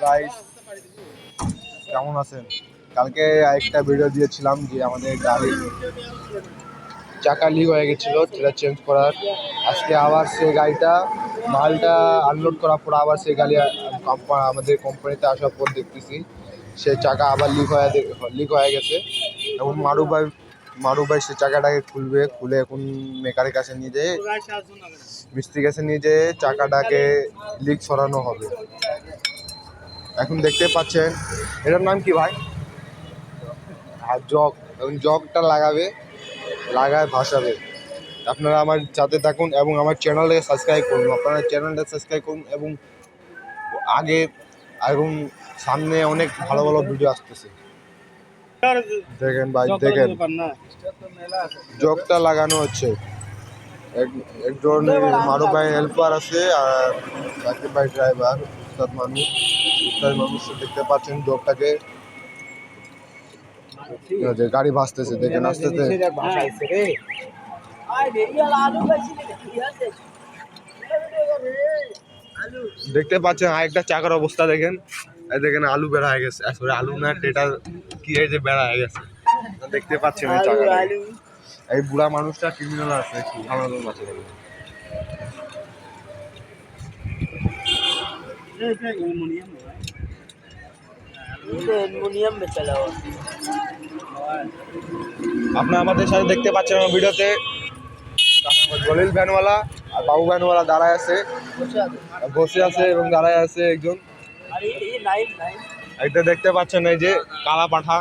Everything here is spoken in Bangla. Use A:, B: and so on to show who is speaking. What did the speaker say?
A: গাইস, কেমন আছেন? কালকে একটা ভিডিও দিয়েছিলাম যে আমাদের গাড়ির চাকা লিক হয়ে গেছিল, সেটা চেঞ্জ করার। আজকে আবার সেই গাড়িটা মালটা আনলোড করার পর আবার সেই গাড়ি আমাদের কোম্পানিতে আসার পর দেখতেছি সেই চাকা আবার লিক হয়ে গেছে। এবং মারু ভাই সে চাকাটাকে খুলে এখন মেকারের কাছে নিয়ে যেয়ে মিস্ত্রির কাছে নিয়ে যেয়ে চাকাটাকে লিক সরানো হবে। এখন দেখতে পাচ্ছেন এটার নাম কি ভাই? আর জগ, এবং জগটা লাগায় ভাসাবে। আপনারা আমার সাথে থাকুন এবং আমার চ্যানেলটাকে সাবস্ক্রাইব করুন। আপনারা চ্যানেলটা সাবস্ক্রাইব করুন এবং আগে এবং সামনে অনেক ভালো ভালো ভিডিও আসতেছে। দেখেন ভাই, দেখেন জগটা লাগানো হচ্ছে। একজন মারু ভাই হেল্পার আছে আর সাকিব ভাই ড্রাইভার, উস্তাদ মানুষ দেখতে পাচ্ছেন জগটাকে গাড়ি ভাসতেছে, দেখেন আসতেছে। দেখতে পাচ্ছেন আরেকটা চাকার অবস্থা দেখেন, দেখেন আলু বেড়া হয়ে গেছে, আসলে আলু না এটা কি হয়েছে, বেড়া হয়ে গেছে। দেখতে পাচ্ছেন এই চাকাটা, এই বুড়া মানুষটা ক্রিমিনাল আছে, একটু ভালো আছে। আপনারা আমাদের সাথে দেখতে পাচ্ছেন আমার ভিডিওতে জলিল ভ্যানওয়ালা আর বাবু ভ্যানওয়ালা দাঁড়ায় আছে, বসে আছে এবং দাঁড়ায় আছে একজন। এটা দেখতে পাচ্ছেন এই যে কালা পাঠা।